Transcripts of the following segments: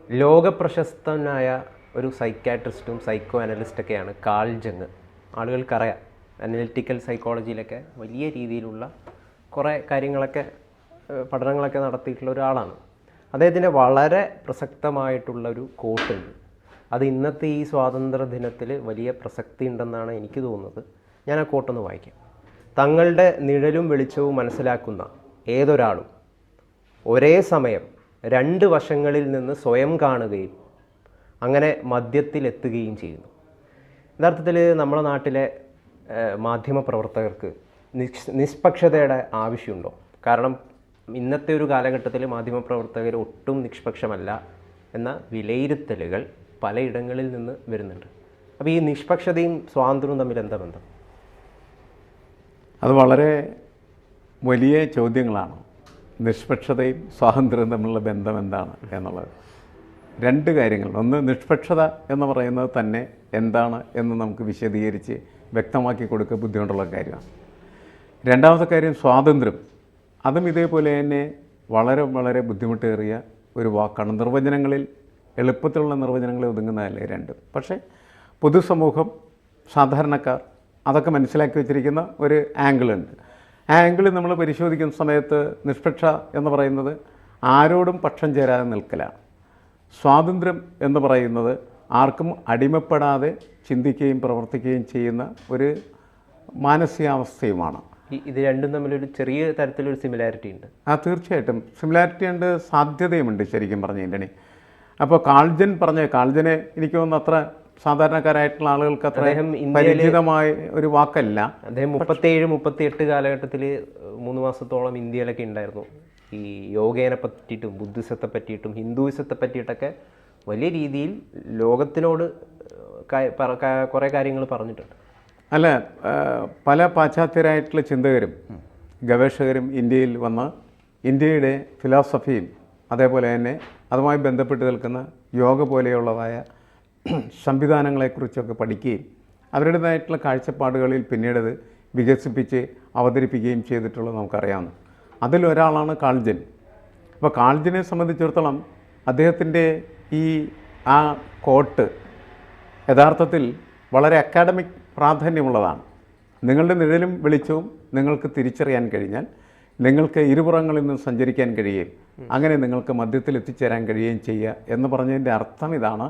ലോകപ്രശസ്തനായ ഒരു സൈക്കാട്രിസ്റ്റും psycho അനലിസ്റ്റൊക്കെയാണ് call Jung. ആളുകൾക്കറിയാം, analytical സൈക്കോളജിയിലൊക്കെ വലിയ രീതിയിലുള്ള കുറേ കാര്യങ്ങളൊക്കെ പഠനങ്ങളൊക്കെ നടത്തിയിട്ടുള്ള ഒരാളാണ്. അദ്ദേഹത്തിൻ്റെ വളരെ പ്രസക്തമായിട്ടുള്ള ഒരു കോട്ടുണ്ട്. അത് ഇന്നത്തെ ഈ സ്വാതന്ത്ര്യ ദിനത്തിൽ വലിയ പ്രസക്തി ഉണ്ടെന്നാണ് എനിക്ക് തോന്നുന്നത്. ഞാൻ ആ കോട്ടൊന്ന് വായിക്കാം. തങ്ങളുടെ നിഴലും വെളിച്ചവും മനസ്സിലാക്കുന്ന ഏതൊരാളും ഒരേ സമയം രണ്ട് വശങ്ങളിൽ നിന്ന് സ്വയം കാണുകയും അങ്ങനെ മധ്യത്തിലെത്തുകയും ചെയ്യുന്നു. യഥാർത്ഥത്തിൽ നമ്മുടെ നാട്ടിലെ മാധ്യമപ്രവർത്തകർക്ക് നിഷ്പക്ഷതയുടെ ആവശ്യമുണ്ടോ? കാരണം ഇന്നത്തെ ഒരു കാലഘട്ടത്തിൽ മാധ്യമപ്രവർത്തകർ ഒട്ടും നിഷ്പക്ഷമല്ല എന്ന വിലയിരുത്തലുകൾ പലയിടങ്ങളിൽ നിന്ന് വരുന്നുണ്ട്. അപ്പോൾ ഈ നിഷ്പക്ഷതയും സ്വാതന്ത്ര്യവും തമ്മിൽ എന്താ ബന്ധം? അത് വളരെ വലിയ ചോദ്യങ്ങളാണ്. നിഷ്പക്ഷതയും സ്വാതന്ത്ര്യവും തമ്മിലുള്ള ബന്ധം എന്താണ് എന്നുള്ളത്. രണ്ട് കാര്യങ്ങൾ. ഒന്ന്, നിഷ്പക്ഷത എന്ന് പറയുന്നത് തന്നെ എന്താണ് എന്ന് നമുക്ക് വിശദീകരിച്ച് വ്യക്തമാക്കി കൊടുക്കുക ബുദ്ധിമുട്ടുള്ള കാര്യമാണ്. രണ്ടാമത്തെ കാര്യം സ്വാതന്ത്ര്യം. അതും ഇതേപോലെ തന്നെ വളരെ വളരെ ബുദ്ധിമുട്ടേറിയ ഒരു വാക്കാണ്. നിർവചനങ്ങളിൽ എളുപ്പത്തിലുള്ള നിർവചനങ്ങളിൽ ഒതുങ്ങുന്നതല്ലേ രണ്ടും. പക്ഷേ പൊതുസമൂഹം, സാധാരണക്കാർ അതൊക്കെ മനസ്സിലാക്കി വെച്ചിരിക്കുന്ന ഒരു ആംഗിളുണ്ട്. ആ ആംഗിൾ നമ്മൾ പരിശോധിക്കുന്ന സമയത്ത് നിഷ്പക്ഷ എന്ന് പറയുന്നത് ആരോടും പക്ഷം ചേരാതെ നിൽക്കലാണ്. സ്വാതന്ത്ര്യം എന്ന് പറയുന്നത് ആർക്കും അടിമപ്പെടാതെ ചിന്തിക്കുകയും പ്രവർത്തിക്കുകയും ചെയ്യുന്ന ഒരു മാനസികാവസ്ഥയുമാണ്. ഇത് രണ്ടും തമ്മിലൊരു ചെറിയ തരത്തിലൊരു സിമിലാരിറ്റി ഉണ്ട്. തീർച്ചയായിട്ടും സിമിലാരിറ്റി ഉണ്ട്, സാധ്യതയുമുണ്ട് ശരിക്കും പറഞ്ഞതിൻ്റെ. അപ്പോൾ കാൾജനെ എനിക്ക് തോന്നുന്നു അത്ര സാധാരണക്കാരായിട്ടുള്ള ആളുകൾക്ക് അത്ര പരിചിതമായ ഒരു വാക്കല്ല. അദ്ദേഹം 37-38 കാലഘട്ടത്തിൽ 3 മാസത്തോളം ഇന്ത്യയിലൊക്കെ ഉണ്ടായിരുന്നു. ഈ യോഗേനെ പറ്റിയിട്ടും ബുദ്ധിസത്തെ പറ്റിയിട്ടും ഹിന്ദുയിസത്തെ പറ്റിയിട്ടൊക്കെ വലിയ രീതിയിൽ ലോകത്തിനോട് കുറേ കാര്യങ്ങൾ പറഞ്ഞിട്ടുണ്ട്. അല്ല, പല പാശ്ചാത്യരായിട്ടുള്ള ചിന്തകരും ഗവേഷകരും ഇന്ത്യയിൽ വന്ന് ഇന്ത്യയുടെ ഫിലോസഫിയും അതേപോലെ തന്നെ അതുമായി ബന്ധപ്പെട്ട് നിൽക്കുന്ന യോഗ പോലെയുള്ളതായ സംവിധാനങ്ങളെക്കുറിച്ചൊക്കെ പഠിക്കുകയും അവരുടേതായിട്ടുള്ള കാഴ്ചപ്പാടുകളിൽ പിന്നീടത് വികസിപ്പിച്ച് അവതരിപ്പിക്കുകയും ചെയ്തിട്ടുള്ളത് നമുക്കറിയാവുന്നു. അതിലൊരാളാണ് കാൾജൻ. അപ്പോൾ കാൾജനെ സംബന്ധിച്ചിടത്തോളം അദ്ദേഹത്തിൻ്റെ ആ കോട്ട് യഥാർത്ഥത്തിൽ വളരെ അക്കാഡമിക് പ്രാധാന്യമുള്ളതാണ്. നിങ്ങളുടെ നിഴലും വെളിച്ചവും നിങ്ങൾക്ക് തിരിച്ചറിയാൻ കഴിഞ്ഞാൽ നിങ്ങൾക്ക് ഇരുപുറങ്ങളിൽ നിന്ന് സഞ്ചരിക്കാൻ കഴിയുകയും അങ്ങനെ നിങ്ങൾക്ക് മധ്യത്തിൽ എത്തിച്ചേരാൻ കഴിയുകയും ചെയ്യുക എന്ന് പറഞ്ഞതിൻ്റെ അർത്ഥം ഇതാണ്: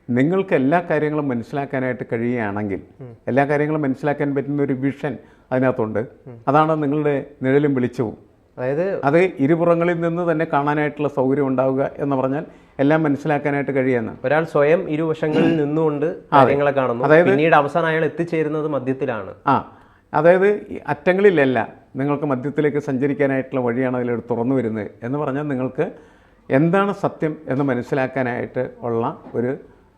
നിങ്ങൾക്ക് എല്ലാ കാര്യങ്ങളും മനസ്സിലാക്കാനായിട്ട് കഴിയുകയാണെങ്കിൽ, എല്ലാ കാര്യങ്ങളും മനസ്സിലാക്കാൻ പറ്റുന്ന ഒരു വിഷൻ അതിനകത്തുണ്ട്. അതാണ് നിങ്ങളുടെ നിഴലും വെളിച്ചവും. അതായത് അത് ഇരുപുറങ്ങളിൽ നിന്ന് തന്നെ കാണാനായിട്ടുള്ള സൗകര്യം ഉണ്ടാവുക എന്ന് പറഞ്ഞാൽ എല്ലാം മനസ്സിലാക്കാനായിട്ട് കഴിയുന്ന ഒരാൾ സ്വയം ഇരുവശങ്ങളിൽ നിന്നുകൊണ്ട് കാര്യങ്ങളെ കാണുന്നു. അതായത് പിന്നീട് അവസാനം അയാൾ എത്തിച്ചേരുന്നത് മധ്യത്തിലാണ്. അതായത് അറ്റങ്ങളിലല്ല, നിങ്ങൾക്ക് മധ്യത്തിലേക്ക് സഞ്ചരിക്കാനായിട്ടുള്ള വഴിയാണ് അതിലൂടെ തുറന്നു വരുന്നത് എന്ന് പറഞ്ഞാൽ നിങ്ങൾക്ക് എന്താണ് സത്യം എന്ന് മനസ്സിലാക്കാനായിട്ട് ഉള്ള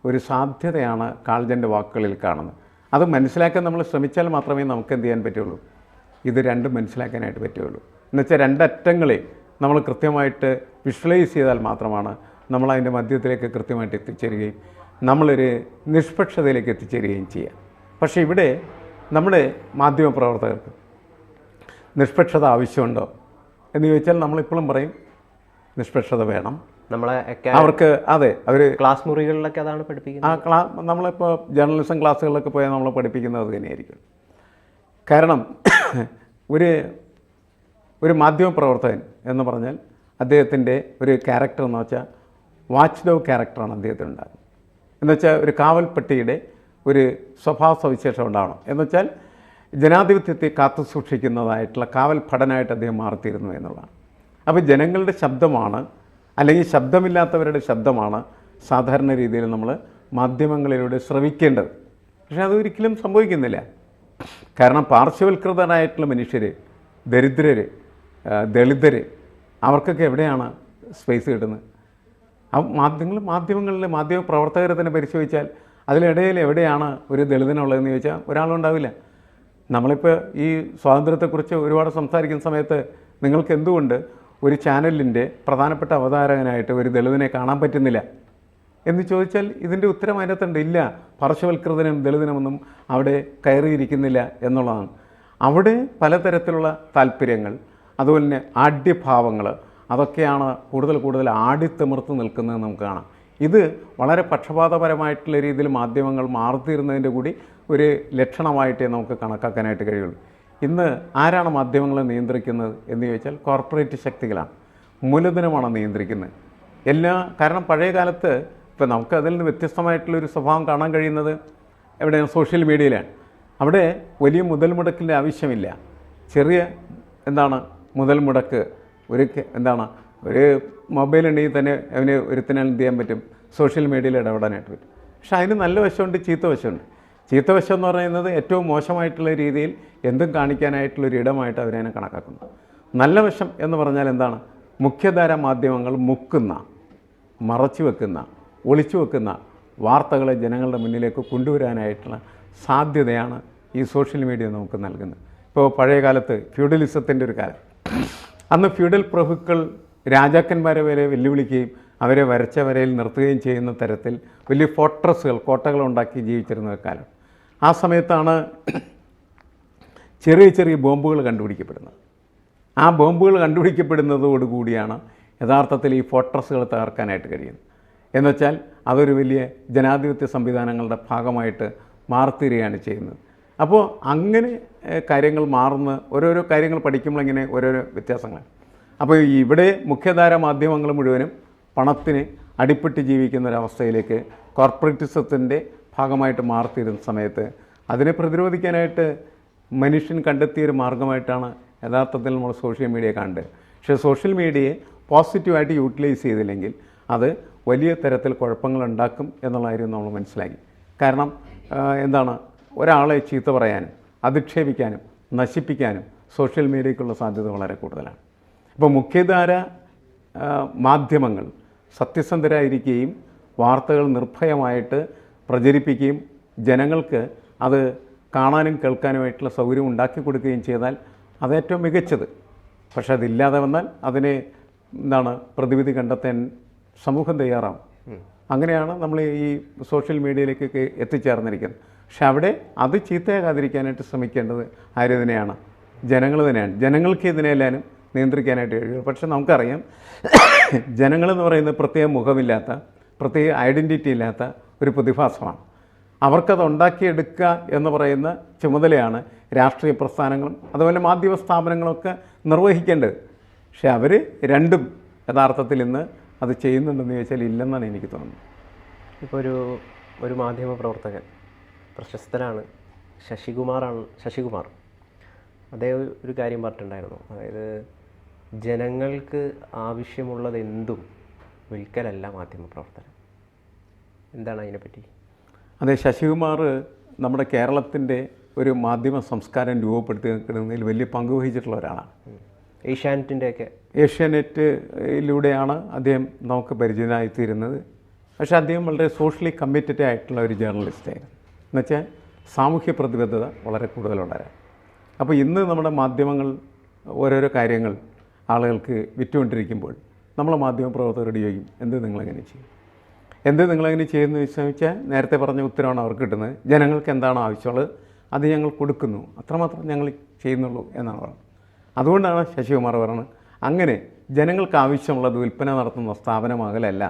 ഒരു സാധ്യതയാണ് കാൾജൻ്റെ വാക്കുകളിൽ കാണുന്നത്. അത് മനസ്സിലാക്കാൻ നമ്മൾ ശ്രമിച്ചാൽ മാത്രമേ നമുക്ക് എന്ത് ചെയ്യാൻ പറ്റുള്ളൂ, ഇത് രണ്ടും മനസ്സിലാക്കാനായിട്ട് പറ്റുള്ളൂ. എന്നുവെച്ചാൽ രണ്ടറ്റങ്ങളെ നമ്മൾ കൃത്യമായിട്ട് വിഷ്വലൈസ് ചെയ്താൽ മാത്രമാണ് നമ്മൾ അതിൻ്റെ മധ്യത്തിലേക്ക് കൃത്യമായിട്ട് എത്തിച്ചേരുകയും നമ്മളൊരു നിഷ്പക്ഷതയിലേക്ക് എത്തിച്ചേരുകയും ചെയ്യുക. പക്ഷേ ഇവിടെ നമ്മുടെ മാധ്യമപ്രവർത്തകർക്ക് നിഷ്പക്ഷത ആവശ്യമുണ്ടോ എന്ന് ചോദിച്ചാൽ നമ്മളിപ്പോഴും പറയും നിഷ്പക്ഷത വേണം. നമ്മളെ അവർക്ക് അവർ ക്ലാസ് മുറികളിലൊക്കെ അതാണ് പഠിപ്പിക്കുന്നത്. നമ്മളിപ്പോൾ ജേർണലിസം ക്ലാസ്സുകളിലൊക്കെ പോയാൽ നമ്മൾ പഠിപ്പിക്കുന്നത് തന്നെയായിരിക്കും. കാരണം ഒരു മാധ്യമപ്രവർത്തകൻ എന്ന് പറഞ്ഞാൽ അദ്ദേഹത്തിൻ്റെ ഒരു ക്യാരക്ടർ എന്ന് വെച്ചാൽ വാച്ച് ഡോഗ് ക്യാരക്ടറാണ് അദ്ദേഹത്തിനുണ്ടാകുന്നത്. എന്നുവെച്ചാൽ ഒരു കാവൽപ്പെട്ടിയുടെ ഒരു സ്വഭാവ സവിശേഷം ഉണ്ടാവണം. എന്നുവെച്ചാൽ ജനാധിപത്യത്തെ കാത്തു സൂക്ഷിക്കുന്നതായിട്ടുള്ള കാവൽ ഭടനായിട്ട് അദ്ദേഹം മാറിത്തീരുന്നു എന്നുള്ളതാണ്. അപ്പോൾ ജനങ്ങളുടെ ശബ്ദമാണ്, അല്ലെങ്കിൽ ശബ്ദമില്ലാത്തവരുടെ ശബ്ദമാണ് സാധാരണ രീതിയിൽ നമ്മൾ മാധ്യമങ്ങളിലൂടെ ശ്രവിക്കേണ്ടത്. പക്ഷേ അതൊരിക്കലും സംഭവിക്കുന്നില്ല. കാരണം പാർശ്വവൽകൃതരായിട്ടുള്ള മനുഷ്യർ, ദരിദ്രർ, ദളിതർ, അവർക്കൊക്കെ എവിടെയാണ് സ്പേസ് കിട്ടുന്നത്? മാധ്യമങ്ങളിലെ മാധ്യമപ്രവർത്തകരെ തന്നെ പരിശോധിച്ചാൽ അതിലിടയിൽ എവിടെയാണ് ഒരു ദളിതനുള്ളതെന്ന് ചോദിച്ചാൽ ഒരാളുണ്ടാവില്ല. നമ്മളിപ്പോൾ ഈ സ്വാതന്ത്ര്യത്തെക്കുറിച്ച് ഒരുപാട് സംസാരിക്കുന്ന സമയത്ത് നിങ്ങൾക്ക് എന്തുകൊണ്ട് ഒരു ചാനലിൻ്റെ പ്രധാനപ്പെട്ട അവതാരകനായിട്ട് ഒരു ദളിതനെ കാണാൻ പറ്റുന്നില്ല എന്ന് ചോദിച്ചാൽ ഇതിൻ്റെ ഉത്തരം അതിനകത്തുണ്ട്. ഇല്ല, പാർശ്വവൽകൃതനും ദളിതനുമൊന്നും അവിടെ കയറിയിരിക്കുന്നില്ല എന്നുള്ളതാണ്. അവിടെ പലതരത്തിലുള്ള താല്പര്യങ്ങൾ, അതുപോലെ തന്നെ ആഢ്യഭാവങ്ങൾ, അതൊക്കെയാണ് കൂടുതൽ ആടിത്തിമിർത്ത് നിൽക്കുന്നത് നമുക്ക് കാണാം. ഇത് വളരെ പക്ഷപാതപരമായിട്ടുള്ള രീതിയിൽ മാധ്യമങ്ങൾ മാറിത്തീരുന്നതിൻ്റെ കൂടി ഒരു ലക്ഷണമായിട്ടേ നമുക്ക് കണക്കാക്കാനായിട്ട് കഴിയുള്ളൂ. ഇന്ന് ആരാണ് മാധ്യമങ്ങളെ നിയന്ത്രിക്കുന്നത് എന്ന് ചോദിച്ചാൽ കോർപ്പറേറ്റ് ശക്തികളാണ്, മൂലധനമാണ് നിയന്ത്രിക്കുന്നത് കാരണം പഴയ കാലത്ത് ഇപ്പോൾ നമുക്ക് അതിൽ നിന്ന് വ്യത്യസ്തമായിട്ടുള്ളൊരു സ്വഭാവം കാണാൻ കഴിയുന്നത് എവിടെയാണ്? സോഷ്യൽ മീഡിയയിലാണ്. അവിടെ വലിയ മുതൽ മുടക്കിൻ്റെ ആവശ്യമില്ല. ചെറിയ മുതൽ മുടക്ക് ഒരു മൊബൈൽ ഉണ്ടെങ്കിൽ തന്നെ അവന് ഒരുത്തിനാൽ എന്ത് ചെയ്യാൻ പറ്റും? സോഷ്യൽ മീഡിയയിൽ ഇടപെടാനായിട്ട് പറ്റും. പക്ഷേ അതിന് നല്ല വശമുണ്ട്, ചീത്ത വശമുണ്ട്. ചീത്ത വശം എന്ന് പറയുന്നത് ഏറ്റവും മോശമായിട്ടുള്ള രീതിയിൽ എന്തും കാണിക്കാനായിട്ടുള്ളൊരു ഇടമായിട്ട് അവരതിനെ കണക്കാക്കുന്നു. നല്ല വശം എന്ന് പറഞ്ഞാൽ മുഖ്യധാര മാധ്യമങ്ങൾ മറച്ചു വെക്കുന്ന, ഒളിച്ചു വെക്കുന്ന വാർത്തകളെ ജനങ്ങളുടെ മുന്നിലേക്ക് കൊണ്ടുവരാനായിട്ടുള്ള സാധ്യതയാണ് ഈ സോഷ്യൽ മീഡിയ നമുക്ക് നൽകുന്നത്. ഇപ്പോൾ പഴയ കാലത്ത് ഫ്യൂഡലിസത്തിൻ്റെ ഒരു കാലം, അന്ന് ഫ്യൂഡൽ പ്രഭുക്കൾ രാജാക്കന്മാരെ വരെ വെല്ലുവിളിക്കുകയും അവരെ വരച്ച വരയിൽ നിർത്തുകയും ചെയ്യുന്ന തരത്തിൽ വലിയ കോട്ടകൾ ഉണ്ടാക്കി ജീവിച്ചിരുന്ന കാലം. ആ സമയത്താണ് ചെറിയ ചെറിയ ബോംബുകൾ കണ്ടുപിടിക്കപ്പെടുന്നത്. ആ ബോംബുകൾ കണ്ടുപിടിക്കപ്പെടുന്നതോടുകൂടിയാണ് യഥാർത്ഥത്തിൽ ഈ ഫോർട്രസ്സുകൾ തകർക്കാനായിട്ട് കഴിയുന്നത്. എന്നുവെച്ചാൽ അതൊരു വലിയ ജനാധിപത്യ സംവിധാനങ്ങളുടെ ഭാഗമായിട്ട് മാറിത്തീരുകയാണ് ചെയ്യുന്നത്. അപ്പോൾ അങ്ങനെ കാര്യങ്ങൾ ഓരോരോ കാര്യങ്ങൾ പഠിക്കുമ്പോൾ ഇങ്ങനെ ഓരോരോ വ്യത്യാസങ്ങളാണ്. അപ്പോൾ ഇവിടെ മുഖ്യധാര മാധ്യമങ്ങൾ മുഴുവനും പണത്തിന് അടിപ്പെട്ട് ജീവിക്കുന്ന ഒരവസ്ഥയിലേക്ക് കോർപ്പറേറ്റിസത്തിൻ്റെ ഭാഗമായിട്ട് മാറിത്തീരുന്ന സമയത്ത് അതിനെ പ്രതിരോധിക്കാനായിട്ട് മനുഷ്യൻ കണ്ടെത്തിയൊരു മാർഗമായിട്ടാണ് യഥാർത്ഥത്തിൽ നമ്മൾ സോഷ്യൽ മീഡിയ കണ്ടത്. പക്ഷേ സോഷ്യൽ മീഡിയയെ പോസിറ്റീവായിട്ട് യൂട്ടിലൈസ് ചെയ്തില്ലെങ്കിൽ അത് വലിയ തരത്തിൽ കുഴപ്പങ്ങളുണ്ടാക്കും എന്നുള്ള കാര്യം നമ്മൾ മനസ്സിലാക്കി. കാരണം ഒരാളെ ചീത്ത പറയാനും അധിക്ഷേപിക്കാനും നശിപ്പിക്കാനും സോഷ്യൽ മീഡിയയ്ക്കുള്ള സാധ്യത വളരെ കൂടുതലാണ്. ഇപ്പോൾ മുഖ്യധാര മാധ്യമങ്ങൾ സത്യസന്ധരായിരിക്കുകയും വാർത്തകൾ നിർഭയമായിട്ട് പ്രചരിപ്പിക്കുകയും ജനങ്ങൾക്ക് അത് കാണാനും കേൾക്കാനുമായിട്ടുള്ള സൗകര്യം ഉണ്ടാക്കി കൊടുക്കുകയും ചെയ്താൽ അതേറ്റവും മികച്ചത്. പക്ഷെ അതില്ലാതെ വന്നാൽ അതിനെ പ്രതിവിധി കണ്ടെത്താൻ സമൂഹം തയ്യാറാവും. അങ്ങനെയാണ് നമ്മൾ ഈ സോഷ്യൽ മീഡിയയിലേക്കൊക്കെ എത്തിച്ചേർന്നിരിക്കുന്നത്. പക്ഷെ അവിടെ അത് ചീത്തയാകാതിരിക്കാനായിട്ട് ശ്രമിക്കേണ്ടത് ആര് തന്നെയാണ്? ജനങ്ങൾ തന്നെയാണ്. ജനങ്ങൾക്ക് ഇതിനെല്ലാനും നിയന്ത്രിക്കാനായിട്ട് കഴിയും. പക്ഷെ നമുക്കറിയാം, ജനങ്ങളെന്ന് പറയുന്നത് പ്രത്യേക മുഖമില്ലാത്ത, പ്രത്യേക ഐഡൻറ്റിറ്റി ഇല്ലാത്ത ഒരു പ്രതിഭാസമാണ്. അവർക്കത് ഉണ്ടാക്കിയെടുക്കുക എന്ന് പറയുന്ന ചുമതലയാണ് രാഷ്ട്രീയ പ്രസ്ഥാനങ്ങളും അതുപോലെ മാധ്യമ സ്ഥാപനങ്ങളൊക്കെ നിർവഹിക്കേണ്ടത്. പക്ഷെ അവർ രണ്ടും യഥാർത്ഥത്തിൽ ഇന്ന് അത് ചെയ്യുന്നുണ്ടെന്ന് ചോദിച്ചാൽ ഇല്ലെന്നാണ് എനിക്ക് തോന്നുന്നത്. ഇപ്പോൾ ഒരു മാധ്യമ പ്രവർത്തകൻ പ്രശസ്തനാണ്, ശശികുമാർ. അദ്ദേഹം ഒരു കാര്യം പറഞ്ഞിട്ടുണ്ടായിരുന്നു. അതായത് ജനങ്ങൾക്ക് ആവശ്യമുള്ളതെന്തും വിൽക്കലല്ല മാധ്യമപ്രവർത്തനം. എന്താണ് അതിനെപ്പറ്റി? അതെ, ശശികുമാർ നമ്മുടെ കേരളത്തിൻ്റെ ഒരു മാധ്യമ സംസ്കാരം രൂപപ്പെടുത്തുന്നതിൽ വലിയ പങ്ക് വഹിച്ചിട്ടുള്ള ഒരാളാണ്. ഏഷ്യാനെറ്റിലൂടെയാണ് അദ്ദേഹം നമുക്ക് പരിചിതനായിത്തീരുന്നത്. പക്ഷേ അദ്ദേഹം വളരെ സോഷ്യലി കമ്മിറ്റഡ് ആയിട്ടുള്ള ഒരു ജേർണലിസ്റ്റായിരുന്നു. എന്നുവെച്ചാൽ സാമൂഹ്യ പ്രതിബദ്ധത വളരെ കൂടുതലുണ്ടായിരുന്നു. അപ്പോൾ ഇന്ന് നമ്മുടെ മാധ്യമങ്ങൾ ഓരോരോ കാര്യങ്ങൾ ആളുകൾക്ക് വിറ്റുകൊണ്ടിരിക്കുമ്പോൾ നമ്മളെ മാധ്യമപ്രവർത്തകരോട് ചോദിക്കും, എന്ത് നിങ്ങളെങ്ങനെ ചെയ്യുമെന്ന് ചോദിച്ചാൽ നേരത്തെ പറഞ്ഞ ഉത്തരവാണ് അവർക്ക് കിട്ടുന്നത്. ജനങ്ങൾക്ക് എന്താണോ ആവശ്യമുള്ളത് അത് ഞങ്ങൾ കൊടുക്കുന്നു, അത്രമാത്രം ഞങ്ങൾ ചെയ്യുന്നുള്ളൂ എന്നാണ് പറയുന്നത്. അതുകൊണ്ടാണ് ശശികുമാർ പറയുന്നത്, അങ്ങനെ ജനങ്ങൾക്ക് ആവശ്യമുള്ളത് വിൽപ്പന നടത്തുന്ന സ്ഥാപനമാകലല്ല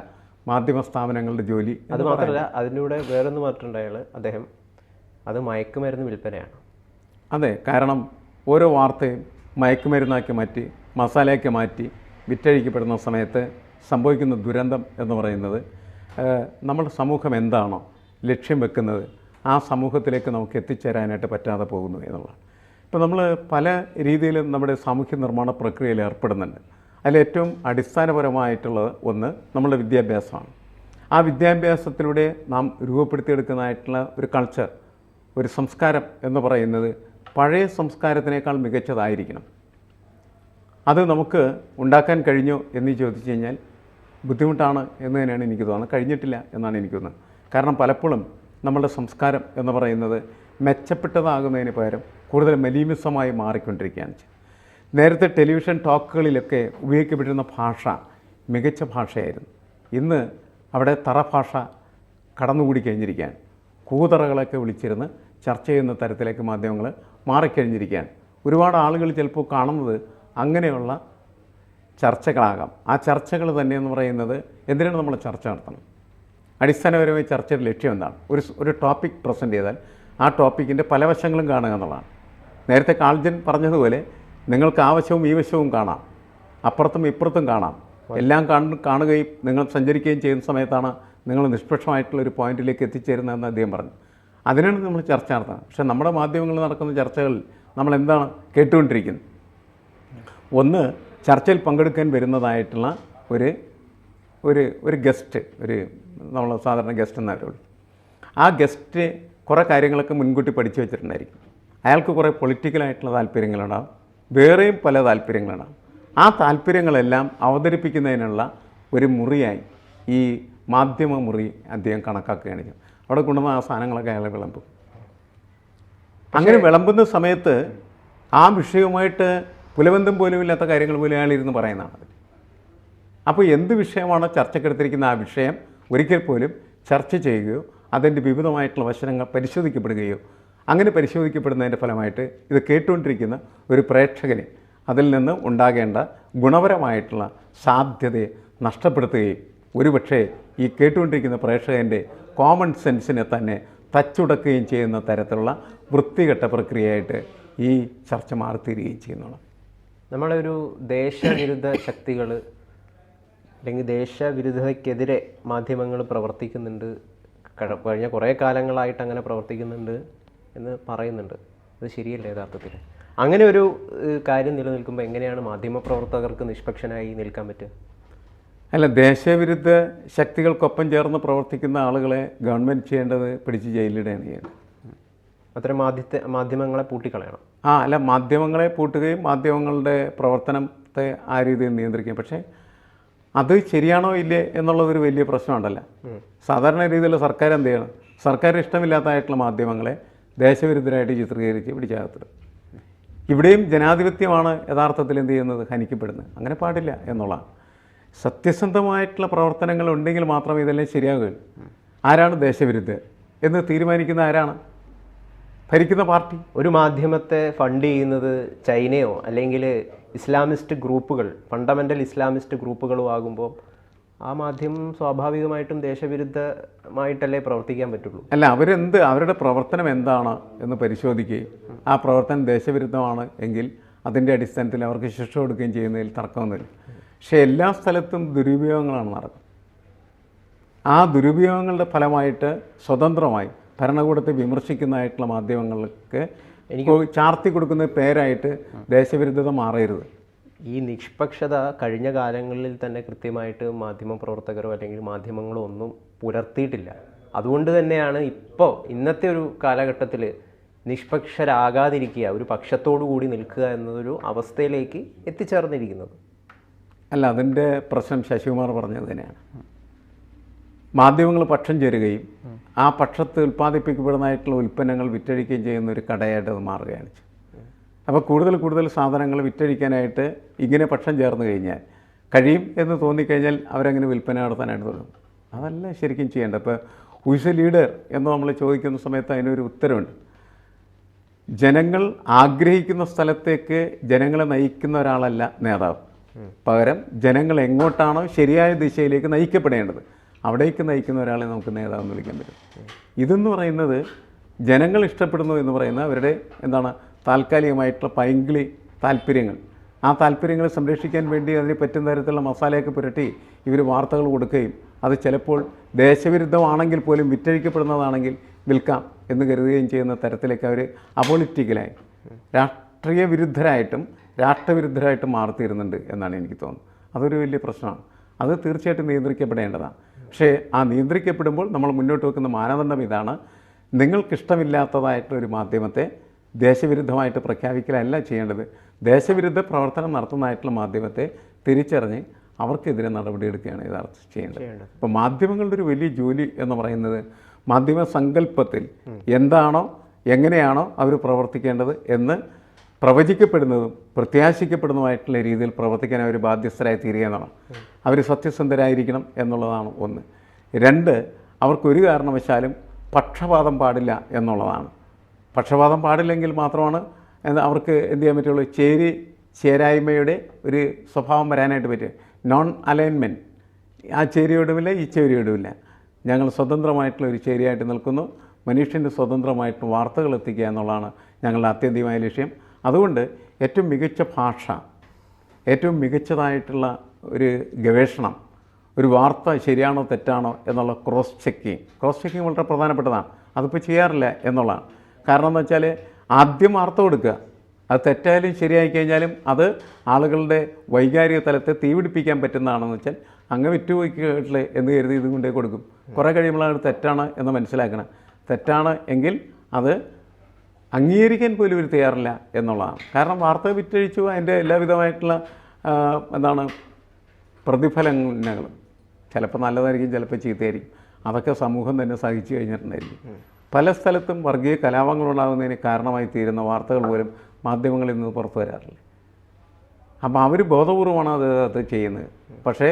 മാധ്യമ സ്ഥാപനങ്ങളുടെ ജോലി. അത് മാത്രമല്ല, അതിലൂടെ വേറൊന്ന് പറഞ്ഞിട്ടുണ്ടായാൽ അദ്ദേഹം അത് മയക്കുമരുന്ന് വിൽപ്പനയാണ്. അതെ, കാരണം ഓരോ വാർത്തയും മയക്കുമരുന്നാക്കി മാറ്റി മസാലയാക്കി മാറ്റി വിറ്റഴിക്കപ്പെടുന്ന സമയത്ത് സംഭവിക്കുന്ന ദുരന്തം എന്ന് പറയുന്നത് നമ്മുടെ സമൂഹം എന്താണോ ലക്ഷ്യം വെക്കുന്നത് ആ സമൂഹത്തിലേക്ക് നമുക്ക് എത്തിച്ചേരാനായിട്ട് പറ്റാതെ പോകുന്നു എന്നുള്ളതാണ്. ഇപ്പോൾ നമ്മൾ പല രീതിയിലും നമ്മുടെ സാമൂഹ്യ നിർമ്മാണ പ്രക്രിയയിൽ ഏർപ്പെടുന്നുണ്ട്. അതിലേറ്റവും അടിസ്ഥാനപരമായിട്ടുള്ളത് ഒന്ന് നമ്മുടെ വിദ്യാഭ്യാസമാണ്. ആ വിദ്യാഭ്യാസത്തിലൂടെ നാം രൂപപ്പെടുത്തിയെടുക്കുന്നതായിട്ടുള്ള ഒരു കൾച്ചർ, ഒരു സംസ്കാരം എന്ന് പറയുന്നത് പഴയ സംസ്കാരത്തിനേക്കാൾ മികച്ചതായിരിക്കണം. അത് നമുക്ക് ഉണ്ടാക്കാൻ കഴിഞ്ഞോ എന്ന് ചോദിച്ചു കഴിഞ്ഞാൽ ബുദ്ധിമുട്ടാണ് എന്ന് തന്നെയാണ് എനിക്ക് തോന്നുന്നത്. കഴിഞ്ഞിട്ടില്ല എന്നാണ് എനിക്ക് തോന്നുന്നത്. കാരണം പലപ്പോഴും നമ്മളുടെ സംസ്കാരം എന്ന് പറയുന്നത് മെച്ചപ്പെട്ടതാകുന്നതിന് പകരം കൂടുതൽ മലീമസമായി മാറിക്കൊണ്ടിരിക്കുകയാണ്. നേരത്തെ ടെലിവിഷൻ ടോക്കുകളിലൊക്കെ ഉപയോഗിക്കപ്പെട്ടിരുന്ന ഭാഷ മികച്ച ഭാഷയായിരുന്നു. ഇന്ന് അവിടെ തറഭാഷ കടന്നുകൂടി കഴിഞ്ഞിരിക്കുകയാണ്. കൂതറകളൊക്കെ വിളിച്ചിരുന്ന് ചർച്ച ചെയ്യുന്ന തരത്തിലേക്ക് മാധ്യമങ്ങൾ മാറിക്കഴിഞ്ഞിരിക്കുകയാണ്. ഒരുപാട് ആളുകൾ ചിലപ്പോൾ കാണുന്നത് അങ്ങനെയുള്ള ചർച്ചകളാകാം. ആ ചർച്ചകൾ തന്നെയെന്ന് പറയുന്നത് എന്തിനാണ് നമ്മൾ ചർച്ച നടത്തണം? അടിസ്ഥാനപരമായി ചർച്ചയുടെ ലക്ഷ്യം എന്താണ്? ഒരു ടോപ്പിക് പ്രസൻറ്റ് ചെയ്താൽ ആ ടോപ്പിക്കിൻ്റെ പല വശങ്ങളും കാണുക എന്നുള്ളതാണ്. നേരത്തെ കാൾജൻ പറഞ്ഞതുപോലെ നിങ്ങൾക്ക് ആ വശവും ഈ വശവും കാണാം, അപ്പുറത്തും ഇപ്പുറത്തും കാണാം, എല്ലാം കാണുകയും നിങ്ങൾ സഞ്ചരിക്കുകയും ചെയ്യുന്ന സമയത്താണ് നിങ്ങൾ നിഷ്പക്ഷമായിട്ടുള്ള ഒരു പോയിന്റിലേക്ക് എത്തിച്ചേരുന്നതെന്ന് അദ്ദേഹം പറഞ്ഞു. അതിനാണ് നമ്മൾ ചർച്ച നടത്തുന്നത്. പക്ഷേ നമ്മുടെ മാധ്യമങ്ങളിൽ നടക്കുന്ന ചർച്ചകളിൽ നമ്മൾ എന്താണ് കേട്ടുകൊണ്ടിരിക്കുന്നത്? ഒന്ന്, ചർച്ചയിൽ പങ്കെടുക്കാൻ വരുന്നതായിട്ടുള്ള ഒരു ഗസ്റ്റ്, നമ്മൾ സാധാരണ ഗസ്റ്റ് എന്നവരുള്ളൂ. ആ ഗസ്റ്റ് കുറേ കാര്യങ്ങളൊക്കെ മുൻകൂട്ടി പഠിച്ചു വെച്ചിട്ടുണ്ടായിരിക്കും. അയാൾക്ക് കുറേ പൊളിറ്റിക്കലായിട്ടുള്ള താല്പര്യങ്ങളുണ്ടാകും, വേറെയും പല താല്പര്യങ്ങളുണ്ടാകും. ആ താല്പര്യങ്ങളെല്ലാം അവതരിപ്പിക്കുന്നതിനുള്ള ഒരു മുറിയായി ഈ മാധ്യമ മുറി അദ്ദേഹം കണക്കാക്കുകയാണ് ചെയ്യുന്നത്. അവിടെ കൊണ്ടുവന്ന ആ സാധനങ്ങളൊക്കെ അയാളെ വിളമ്പും. അങ്ങനെ വിളമ്പുന്ന സമയത്ത് ആ വിഷയവുമായിട്ട് പുലബന്ധം പോലും ഇല്ലാത്ത കാര്യങ്ങൾ പോലും അയാളിരുന്ന് പറയുന്നതാണ്. അപ്പോൾ എന്ത് വിഷയമാണോ ചർച്ചക്കെടുത്തിരിക്കുന്ന ആ വിഷയം ഒരിക്കൽ പോലും ചർച്ച ചെയ്യുകയോ അതിൻ്റെ വിവിധമായിട്ടുള്ള വശങ്ങൾ പരിശോധിക്കപ്പെടുകയോ, അങ്ങനെ പരിശോധിക്കപ്പെടുന്നതിൻ്റെ ഫലമായിട്ട് ഇത് കേട്ടുകൊണ്ടിരിക്കുന്ന ഒരു പ്രേക്ഷകന് അതിൽ നിന്ന് ഉണ്ടാകേണ്ട ഗുണപരമായിട്ടുള്ള സാധ്യതയെ നഷ്ടപ്പെടുത്തുകയും ഒരുപക്ഷെ ഈ കേട്ടുകൊണ്ടിരിക്കുന്ന പ്രേക്ഷകൻ്റെ കോമൺ സെൻസിനെ തന്നെ തച്ചുടക്കുകയും ചെയ്യുന്ന തരത്തിലുള്ള വൃത്തികെട്ട പ്രക്രിയയായിട്ട് ഈ ചർച്ച മാറിത്തീരുകയും ചെയ്യുന്നതാണ്. നമ്മളൊരു ദേശവിരുദ്ധ ശക്തികൾ അല്ലെങ്കിൽ ദേശവിരുദ്ധതയ്ക്കെതിരെ മാധ്യമങ്ങൾ പ്രവർത്തിക്കുന്നുണ്ട്, കഴിഞ്ഞ കുറേ കാലങ്ങളായിട്ട് അങ്ങനെ പ്രവർത്തിക്കുന്നുണ്ട് എന്ന് പറയുന്നുണ്ട്. അത് ശരിയല്ല യഥാർത്ഥത്തിൽ? അങ്ങനെ ഒരു കാര്യം നിലനിൽക്കുമ്പോൾ എങ്ങനെയാണ് മാധ്യമപ്രവർത്തകർക്ക് നിഷ്പക്ഷനായി നിൽക്കാൻ പറ്റുക? അല്ല, ദേശവിരുദ്ധ ശക്തികൾക്കൊപ്പം ചേർന്ന് പ്രവർത്തിക്കുന്ന ആളുകളെ ഗവൺമെൻറ് ചെയ്യേണ്ടത് പിടിച്ച് ജയിലിടുകയാണ് ചെയ്യേണ്ടത്. അത്തരം മാധ്യമങ്ങളെ പൂട്ടിക്കളയണം. അല്ല, മാധ്യമങ്ങളെ പൂട്ടുകയും മാധ്യമങ്ങളുടെ പ്രവർത്തനത്തെ ആ രീതിയിൽ നിയന്ത്രിക്കുകയും. പക്ഷേ അത് ശരിയാണോ ഇല്ലേ എന്നുള്ളതൊരു വലിയ പ്രശ്നമുണ്ടല്ലോ. സാധാരണ രീതിയിൽ സർക്കാർ എന്ത് ചെയ്യണം? സർക്കാർ ഇഷ്ടമില്ലാത്തതായിട്ടുള്ള മാധ്യമങ്ങളെ ദേശവിരുദ്ധരായിട്ട് ചിത്രീകരിച്ച് പിടിച്ചകത്തിടും. ഇവിടെയും ജനാധിപത്യമാണ് യഥാർത്ഥത്തിൽ എന്ത് ചെയ്യുന്നത്? ഹനിക്കപ്പെടുന്നത്. അങ്ങനെ പാടില്ല എന്നുള്ളതാണ്. സത്യസന്ധമായിട്ടുള്ള പ്രവർത്തനങ്ങൾ ഉണ്ടെങ്കിൽ മാത്രമേ ഇതെല്ലാം ശരിയാകുകയുള്ളൂ. ആരാണ് ദേശവിരുദ്ധർ എന്ന് തീരുമാനിക്കുന്ന ആരാണ്? ഭരിക്കുന്ന പാർട്ടി. ഒരു മാധ്യമത്തെ ഫണ്ട് ചെയ്യുന്നത് ചൈനയോ അല്ലെങ്കിൽ ഇസ്ലാമിസ്റ്റ് ഗ്രൂപ്പുകൾ, ഫണ്ടമെൻ്റൽ ഇസ്ലാമിസ്റ്റ് ഗ്രൂപ്പുകളോ ആകുമ്പോൾ ആ മാധ്യമം സ്വാഭാവികമായിട്ടും ദേശവിരുദ്ധമായിട്ടല്ലേ പ്രവർത്തിക്കാൻ പറ്റുള്ളൂ. അല്ല, അവരുടെ പ്രവർത്തനം എന്താണ് എന്ന് പരിശോധിക്കുകയും ആ പ്രവർത്തനം ദേശവിരുദ്ധമാണ് എങ്കിൽ അതിൻ്റെ അടിസ്ഥാനത്തിൽ അവർക്ക് ശിക്ഷ കൊടുക്കുകയും ചെയ്യുന്നതിൽ തർക്കമൊന്നുമില്ല. പക്ഷേ എല്ലാ സ്ഥലത്തും ദുരുപയോഗങ്ങളാണ് നടക്കുന്നത്. ആ ദുരുപയോഗങ്ങളുടെ ഫലമായിട്ട് സ്വതന്ത്രമായി ഭരണകൂടത്തെ വിമർശിക്കുന്നതായിട്ടുള്ള മാധ്യമങ്ങൾക്ക് എനിക്ക് ചാർത്തി കൊടുക്കുന്ന പേരായിട്ട് ദേശവിരുദ്ധത മാറരുത്. ഈ നിഷ്പക്ഷത കഴിഞ്ഞ കാലങ്ങളിൽ തന്നെ കൃത്യമായിട്ട് മാധ്യമപ്രവർത്തകരോ അല്ലെങ്കിൽ മാധ്യമങ്ങളോ ഒന്നും പുലർത്തിയിട്ടില്ല. അതുകൊണ്ട് തന്നെയാണ് ഇന്നത്തെ ഒരു കാലഘട്ടത്തിൽ നിഷ്പക്ഷരാകാതിരിക്കുക, ഒരു പക്ഷത്തോടു കൂടി നിൽക്കുക എന്നതൊരു അവസ്ഥയിലേക്ക് എത്തിച്ചേർന്നിരിക്കുന്നത്. അല്ല, അതിൻ്റെ പ്രശ്നം ശശികുമാർ പറഞ്ഞത് തന്നെയാണ്. മാധ്യമങ്ങൾ പക്ഷം ചേരുകയും ആ പക്ഷത്ത് ഉൽപ്പാദിപ്പിക്കപ്പെടുന്നതായിട്ടുള്ള ഉൽപ്പന്നങ്ങൾ വിറ്റഴിക്കുകയും ചെയ്യുന്ന ഒരു കടയായിട്ട് അത് മാറുകയാണ്. അപ്പോൾ കൂടുതൽ സാധനങ്ങൾ വിറ്റഴിക്കാനായിട്ട് ഇങ്ങനെ പക്ഷം ചേർന്ന് കഴിഞ്ഞാൽ കഴിയും എന്ന് തോന്നിക്കഴിഞ്ഞാൽ അവരങ്ങനെ വിൽപ്പന നടത്താനായിട്ട് തുടങ്ങും. അതല്ല ശരിക്കും ചെയ്യേണ്ടത്. ഇപ്പോൾ ഹു ഈസ് എ ലീഡർ എന്ന് നമ്മൾ ചോദിക്കുന്ന സമയത്ത് അതിനൊരു ഉത്തരവുണ്ട്. ജനങ്ങൾ ആഗ്രഹിക്കുന്ന സ്ഥലത്തേക്ക് ജനങ്ങളെ നയിക്കുന്ന ഒരാളല്ല നേതാവ്. പകരം ജനങ്ങൾ എങ്ങോട്ടാണോ ശരിയായ ദിശയിലേക്ക് നയിക്കപ്പെടേണ്ടത് അവിടേക്ക് നയിക്കുന്ന ഒരാളെ നമുക്ക് നേതാവെന്ന് വിളിക്കാൻ പറ്റും. ഇതെന്ന് പറയുന്നത് ജനങ്ങൾ ഇഷ്ടപ്പെടുന്നു എന്ന് പറയുന്ന അവരുടെ താൽക്കാലികമായിട്ടുള്ള പൈങ്കിളി താല്പര്യങ്ങൾ, ആ താല്പര്യങ്ങളെ സംരക്ഷിക്കാൻ വേണ്ടി അതിന് പറ്റുന്ന തരത്തിലുള്ള മസാലയൊക്കെ പുരട്ടി ഇവർ വാർത്തകൾ കൊടുക്കുകയും അത് ചിലപ്പോൾ ദേശവിരുദ്ധമാണെങ്കിൽ പോലും വിറ്റഴിക്കപ്പെടുന്നതാണെങ്കിൽ വിൽക്കാം എന്ന് കരുതുകയും ചെയ്യുന്ന തരത്തിലേക്ക് അവർ അപൊളിറ്റിക്കലായി രാഷ്ട്രീയ വിരുദ്ധരായിട്ടും രാഷ്ട്രവിരുദ്ധരായിട്ടും മാറിത്തീരുന്നുണ്ട് എന്നാണ് എനിക്ക് തോന്നുന്നത്. അതൊരു വലിയ പ്രശ്നമാണ്. അത് തീർച്ചയായിട്ടും നിയന്ത്രിക്കപ്പെടേണ്ടതാണ്. പക്ഷേ ആ നിയന്ത്രിക്കപ്പെടുമ്പോൾ നമ്മൾ മുന്നോട്ട് വെക്കുന്ന മാനദണ്ഡം ഇതാണ്: നിങ്ങൾക്കിഷ്ടമില്ലാത്തതായിട്ടൊരു മാധ്യമത്തെ ദേശവിരുദ്ധമായിട്ട് പ്രഖ്യാപിക്കലല്ല ചെയ്യേണ്ടത്. ദേശവിരുദ്ധ പ്രവർത്തനം നടത്തുന്നതായിട്ടുള്ള മാധ്യമത്തെ തിരിച്ചറിഞ്ഞ് അവർക്കെതിരെ നടപടിയെടുക്കുകയാണ് യഥാർത്ഥം ചെയ്യേണ്ടത്. അപ്പോൾ മാധ്യമങ്ങളുടെ ഒരു വലിയ ജോലി എന്ന് പറയുന്നത് മാധ്യമ സങ്കല്പത്തിൽ എന്താണോ എങ്ങനെയാണോ അവർ പ്രവർത്തിക്കേണ്ടത് എന്ന് പ്രവചിക്കപ്പെടുന്നതും പ്രത്യാശിക്കപ്പെടുന്നതുമായിട്ടുള്ള രീതിയിൽ പ്രവർത്തിക്കാൻ അവർ ബാധ്യസ്ഥരായി തീരുക എന്നതാണ്. അവർ സത്യസന്ധരായിരിക്കണം എന്നുള്ളതാണ് ഒന്ന്. രണ്ട്, അവർക്കൊരു കാരണവശാലും പക്ഷപാതം പാടില്ല എന്നുള്ളതാണ്. പക്ഷപാതം പാടില്ലെങ്കിൽ മാത്രമാണ് അവർക്ക് എന്ത് ചെയ്യാൻ പറ്റുള്ളൂ? ചേരായ്മയുടെ ഒരു സ്വഭാവം വരാനായിട്ട് പറ്റുക. നോൺ അലൈൻമെൻറ്റ്, ആ ചേരിയോടുമില്ല ഈ ചേരിയോടുമില്ല. ഞങ്ങൾ സ്വതന്ത്രമായിട്ടുള്ള ഒരു ചേരിയായിട്ട് നിൽക്കുന്നു. മനുഷ്യൻ്റെ സ്വതന്ത്രമായിട്ട് വാർത്തകൾ എത്തിക്കുക എന്നുള്ളതാണ് ഞങ്ങളുടെ ആത്യന്തികമായ ലക്ഷ്യം. അതുകൊണ്ട് ഏറ്റവും മികച്ച ഭാഷ, ഏറ്റവും മികച്ചതായിട്ടുള്ള ഒരു ഗവേഷണം, ഒരു വാർത്ത ശരിയാണോ തെറ്റാണോ എന്നുള്ള ക്രോസ് ചെക്കിങ് വളരെ പ്രധാനപ്പെട്ടതാണ്. അതിപ്പോൾ ചെയ്യാറില്ല എന്നുള്ളതാണ്. കാരണം എന്ന് വെച്ചാൽ ആദ്യം വാർത്ത കൊടുക്കുക, അത് തെറ്റായാലും ശരിയായി കഴിഞ്ഞാലും അത് ആളുകളുടെ വൈകാരിക തലത്തെ തീപിടിപ്പിക്കാൻ പറ്റുന്നതാണെന്ന് വെച്ചാൽ അങ്ങ് വിറ്റുപോയിക്കട്ടെ എന്ന് കരുതി ഇത് കൊണ്ടേ കൊടുക്കും. കുറേ കഴിയുമ്പോഴാണ് തെറ്റാണ് എന്ന് മനസ്സിലാക്കണം. തെറ്റാണ് എങ്കിൽ അത് അംഗീകരിക്കാൻ പോലും ഇവർ തയ്യാറില്ല എന്നുള്ളതാണ്. കാരണം വാർത്ത വിറ്റഴിച്ചു, അതിൻ്റെ എല്ലാവിധമായിട്ടുള്ള പ്രതിഫലങ്ങളും ചിലപ്പോൾ നല്ലതായിരിക്കും, ചിലപ്പോൾ ചീത്തയായിരിക്കും. അതൊക്കെ സമൂഹം തന്നെ സഹിച്ചു കഴിഞ്ഞിട്ടുണ്ടായിരിക്കും. പല സ്ഥലത്തും വർഗീയ കലാപങ്ങളുണ്ടാകുന്നതിന് കാരണമായി തീരുന്ന വാർത്തകൾ പോലും മാധ്യമങ്ങളിൽ നിന്ന് പുറത്തു വരാറില്ല. അപ്പോൾ അവർ ബോധപൂർവമാണ് അത് ചെയ്യുന്നത്. പക്ഷേ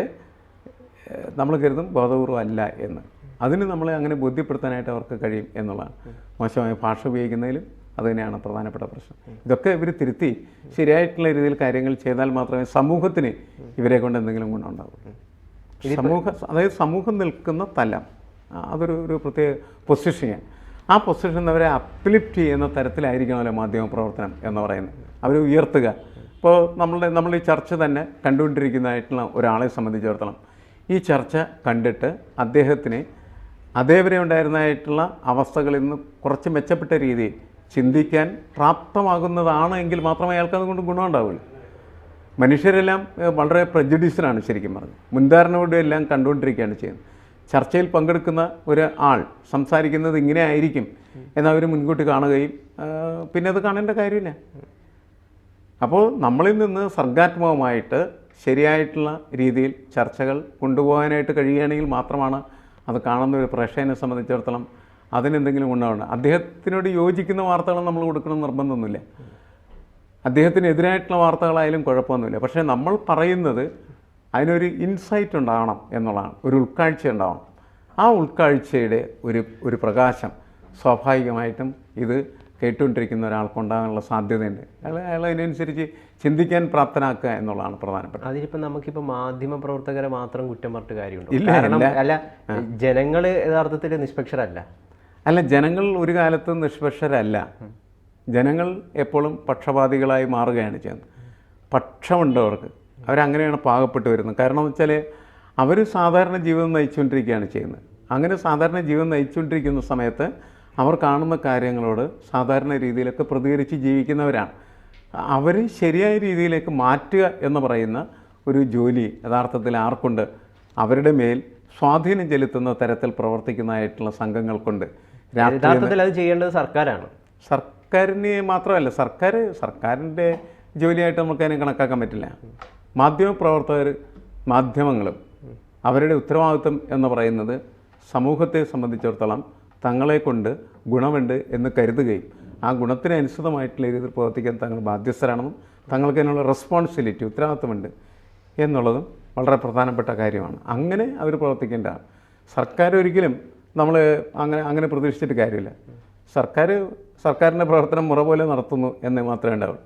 നമ്മൾ കരുതും ബോധപൂർവം അല്ല എന്ന്. അതിന് നമ്മളെ അങ്ങനെ ബോധ്യപ്പെടുത്താനായിട്ട് അവർക്ക് കഴിയും എന്നുള്ളതാണ്. മോശമായ ഭാഷ ഉപയോഗിക്കുന്നതിലും അതുതന്നെയാണ് പ്രധാനപ്പെട്ട പ്രശ്നം. ഇതൊക്കെ ഇവർ തിരുത്തി ശരിയായിട്ടുള്ള രീതിയിൽ കാര്യങ്ങൾ ചെയ്താൽ മാത്രമേ സമൂഹത്തിന് ഇവരെ കൊണ്ട് എന്തെങ്കിലും ഗുണമുണ്ടാകൂ. സമൂഹം നിൽക്കുന്ന തലം അതൊരു പ്രത്യേക പൊസിഷനാണ്. ആ പൊസിഷൻ അവരെ അപ്ലിഫ്റ്റ് ചെയ്യുന്ന തരത്തിലായിരിക്കണമല്ലോ മാധ്യമപ്രവർത്തനം എന്ന് പറയുന്നത്. അവർ ഉയർത്തുക. ഇപ്പോൾ നമ്മൾ ഈ ചർച്ച തന്നെ കണ്ടുകൊണ്ടിരിക്കുന്നതായിട്ടുള്ള ഒരാളെ സംബന്ധിച്ചിടത്തോളം ഈ ചർച്ച കണ്ടിട്ട് അദ്ദേഹത്തിന് അതേവരെ ഉണ്ടായിരുന്നതായിട്ടുള്ള അവസ്ഥകളിൽ നിന്ന് കുറച്ച് മെച്ചപ്പെട്ട രീതിയിൽ ചിന്തിക്കാൻ പ്രാപ്തമാകുന്നതാണ് എങ്കിൽ മാത്രമേ അയാൾക്ക് അതുകൊണ്ട് ഗുണമുണ്ടാവുള്ളൂ. മനുഷ്യരെല്ലാം വളരെ പ്രജുഡീസ്ഡാണ് ശരിക്കും പറഞ്ഞത്. മുൻധാരണയോടെ എല്ലാം കണ്ടുകൊണ്ടിരിക്കുകയാണ് ചെയ്യുന്നത്. ചർച്ചയിൽ പങ്കെടുക്കുന്ന ഒരാൾ സംസാരിക്കുന്നത് ഇങ്ങനെ ആയിരിക്കും എന്നവർ മുൻകൂട്ടി കാണുകയും പിന്നെ അത് കാണേണ്ട കാര്യമില്ല. അപ്പോൾ നമ്മളിൽ നിന്ന് സർഗാത്മകമായിട്ട് ശരിയായിട്ടുള്ള രീതിയിൽ ചർച്ചകൾ കൊണ്ടുപോകാനായിട്ട് കഴിയുകയാണെങ്കിൽ മാത്രമാണ് അത് കാണുന്ന ഒരു പ്രേക്ഷകനെ സംബന്ധിച്ചിടത്തോളം അതിനെന്തെങ്കിലും ഗുണമുണ്ട്. അദ്ദേഹത്തിനോട് യോജിക്കുന്ന വാർത്തകൾ നമ്മൾ കൊടുക്കണം നിർബന്ധമൊന്നുമില്ല. അദ്ദേഹത്തിനെതിരായിട്ടുള്ള വാർത്തകളായാലും കുഴപ്പമൊന്നുമില്ല. പക്ഷേ നമ്മൾ പറയുന്നത് അതിനൊരു ഇൻസൈറ്റ് ഉണ്ടാകണം എന്നുള്ളതാണ്, ഒരു ഉൾക്കാഴ്ച ഉണ്ടാവണം. ആ ഉൾക്കാഴ്ചയുടെ ഒരു പ്രകാശം സ്വാഭാവികമായിട്ടും ഇത് കേട്ടുകൊണ്ടിരിക്കുന്ന ഒരാൾക്കുണ്ടാകാനുള്ള സാധ്യതയുണ്ട്. അയാൾ അതിനനുസരിച്ച് ചിന്തിക്കാൻ പ്രാപ്തനാക്കുക എന്നുള്ളതാണ് പ്രധാനപ്പെട്ടത്. അതിനിപ്പോൾ നമുക്കിപ്പോൾ മാധ്യമ പ്രവർത്തകരെ മാത്രം കുറ്റം പറഞ്ഞിട്ട് കാര്യമുണ്ടോ? അല്ല, ജനങ്ങൾ യഥാർത്ഥത്തിൽ നിഷ്പക്ഷരല്ല. ജനങ്ങൾ ഒരു കാലത്തും നിഷ്പക്ഷരല്ല. ജനങ്ങൾ എപ്പോഴും പക്ഷപാതികളായി മാറുകയാണ് ചെയ്യുന്നത്. പക്ഷമുണ്ടവർക്ക്, അവരങ്ങനെയാണ് പാകപ്പെട്ട് വരുന്നത്. കാരണം എന്ന് വെച്ചാൽ അവർ സാധാരണ ജീവിതം നയിച്ചുകൊണ്ടിരിക്കുകയാണ് ചെയ്യുന്നത്. അങ്ങനെ സാധാരണ ജീവിതം നയിച്ചുകൊണ്ടിരിക്കുന്ന സമയത്ത് അവർ കാണുന്ന കാര്യങ്ങളോട് സാധാരണ രീതിയിലൊക്കെ പ്രതികരിച്ച് ജീവിക്കുന്നവരാണ്. അവർ ശരിയായ രീതിയിലേക്ക് മാറ്റുക എന്ന് പറയുന്ന ഒരു ജോലി യഥാർത്ഥത്തിൽ ആർക്കുണ്ട്? അവരുടെ മേൽ സ്വാധീനം ചെലുത്തുന്ന തരത്തിൽ പ്രവർത്തിക്കുന്നതായിട്ടുള്ള സംഘങ്ങൾക്കുണ്ട്. യഥാർത്ഥത്തിൽ അത് ചെയ്യേണ്ടത് സർക്കാരാണ്. സർക്കാരിന് മാത്രമല്ല, സർക്കാരിൻ്റെ ജോലിയായിട്ട് നമുക്കതിനെ കണക്കാക്കാൻ പറ്റില്ല. മാധ്യമപ്രവർത്തകർ, മാധ്യമങ്ങളും അവരുടെ ഉത്തരവാദിത്വം എന്ന് പറയുന്നത് സമൂഹത്തെ സംബന്ധിച്ചിടത്തോളം തങ്ങളെ കൊണ്ട് ഗുണമുണ്ട് എന്ന് കരുതുകയും ആ ഗുണത്തിന് അനുസൃതമായിട്ടുള്ള രീതിയിൽ പ്രവർത്തിക്കാൻ തങ്ങൾ ബാധ്യസ്ഥരാണെന്നും തങ്ങൾക്ക് അതിനുള്ള റെസ്പോൺസിബിലിറ്റി, ഉത്തരവാദിത്വമുണ്ട് എന്നുള്ളതും വളരെ പ്രധാനപ്പെട്ട കാര്യമാണ്. അങ്ങനെ അവർ പ്രവർത്തിക്കേണ്ടതാണ്. സർക്കാർ ഒരിക്കലും നമ്മൾ അങ്ങനെ പ്രതീക്ഷിച്ചിട്ട് കാര്യമില്ല. സർക്കാരിൻ്റെ പ്രവർത്തനം മുറ പോലെ നടത്തുന്നു എന്ന് മാത്രമേ ഉണ്ടാവുള്ളൂ.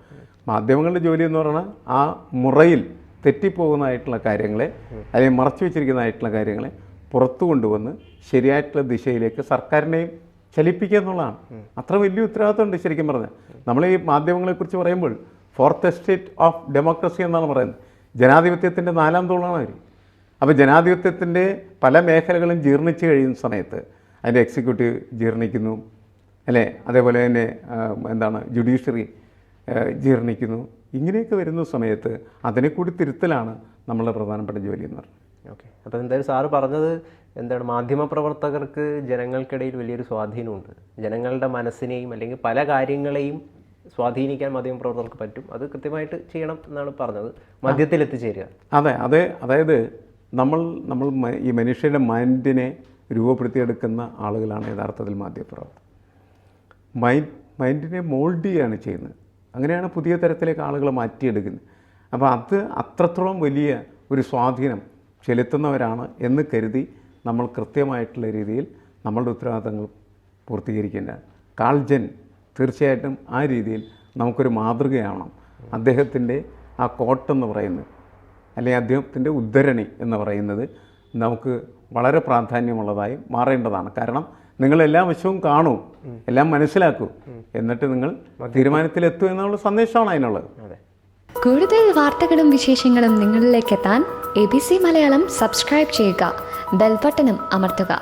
മാധ്യമങ്ങളുടെ ജോലി എന്ന് പറഞ്ഞാൽ ആ മുറയിൽ തെറ്റിപ്പോകുന്നതായിട്ടുള്ള കാര്യങ്ങളെ അല്ലെങ്കിൽ മറച്ചു വെച്ചിരിക്കുന്നതായിട്ടുള്ള കാര്യങ്ങളെ പുറത്തു കൊണ്ടുവന്ന് ശരിയായിട്ടുള്ള ദിശയിലേക്ക് സർക്കാരിനെയും ചലിപ്പിക്കുക എന്നുള്ളതാണ്. അത്ര വലിയ ഉത്തരവാദിത്തമുണ്ട് ശരിക്കും പറഞ്ഞാൽ. നമ്മൾ ഈ മാധ്യമങ്ങളെക്കുറിച്ച് പറയുമ്പോൾ ഫോർത്ത് എസ്റ്റേറ്റ് ഓഫ് ഡെമോക്രസി എന്നാണ് പറയുന്നത്. ജനാധിപത്യത്തിൻ്റെ 4ാം തൂണാണ് അവർ. അപ്പോൾ ജനാധിപത്യത്തിൻ്റെ പല മേഖലകളും ജീർണിച്ച് കഴിയുന്ന സമയത്ത് അതിൻ്റെ എക്സിക്യൂട്ടീവ് ജീർണിക്കുന്നു, അല്ലേ? അതേപോലെ തന്നെ ജുഡീഷ്യറി ജീർണിക്കുന്നു. ഇങ്ങനെയൊക്കെ വരുന്ന സമയത്ത് അതിനെ കൂടി തിരുത്തലാണ് നമ്മളുടെ പ്രധാനപ്പെട്ട ജോലി എന്ന് പറയുന്നത്. ഓക്കെ, അപ്പോൾ എന്തായാലും സാറ് പറഞ്ഞത് മാധ്യമപ്രവർത്തകർക്ക് ജനങ്ങൾക്കിടയിൽ വലിയൊരു സ്വാധീനമുണ്ട്. ജനങ്ങളുടെ മനസ്സിനെയും അല്ലെങ്കിൽ പല കാര്യങ്ങളെയും സ്വാധീനിക്കാൻ മാധ്യമപ്രവർത്തകർക്ക് പറ്റും. അത് കൃത്യമായിട്ട് ചെയ്യണം എന്നാണ് പറഞ്ഞത്. മധ്യത്തിൽ എത്തിച്ചേരുക. അതായത് നമ്മൾ ഈ മനുഷ്യരുടെ മൈൻഡിനെ രൂപപ്പെടുത്തിയെടുക്കുന്ന ആളുകളാണ് യഥാർത്ഥത്തിൽ മാധ്യമപ്രവർത്തകർ. മൈൻഡിനെ മോൾഡ് ചെയ്യുകയാണ് ചെയ്യുന്നത്. അങ്ങനെയാണ് പുതിയ തരത്തിലേക്ക് ആളുകളെ മാറ്റിയെടുക്കുന്നത്. അപ്പോൾ അത് അത്രത്തോളം വലിയ ഒരു സ്വാധീനം ചെലുത്തുന്നവരാണ് എന്ന് കരുതി നമ്മൾ കൃത്യമായിട്ടുള്ള രീതിയിൽ നമ്മളുടെ ഉത്തരവാദിത്തങ്ങൾ പൂർത്തീകരിക്കേണ്ടതാണ്. കാൾജൻ തീർച്ചയായിട്ടും ആ രീതിയിൽ നമുക്കൊരു മാതൃകയാവണം. അദ്ദേഹത്തിൻ്റെ ആ കോട്ടെന്ന് പറയുന്നത് അല്ലെങ്കിൽ അദ്ദേഹത്തിൻ്റെ ഉദ്ധരണി എന്ന് പറയുന്നത് നമുക്ക് വളരെ പ്രാധാന്യമുള്ളതായി മാറേണ്ടതാണ്. കാരണം നിങ്ങൾ എല്ലാ വശവും കാണൂ, എല്ലാം മനസ്സിലാക്കൂ, എന്നിട്ട് നിങ്ങൾ തീരുമാനത്തിലെത്തൂ എന്നുള്ള സന്ദേശമാണ് അതിനുള്ളത്. കൂടുതൽ വാർത്തകളും വിശേഷങ്ങളും നിങ്ങളിലേക്ക് എത്താൻ ABC മലയാളം സബ്സ്ക്രൈബ് ചെയ്യുക, ബെൽ ബട്ടണും അമർത്തുക.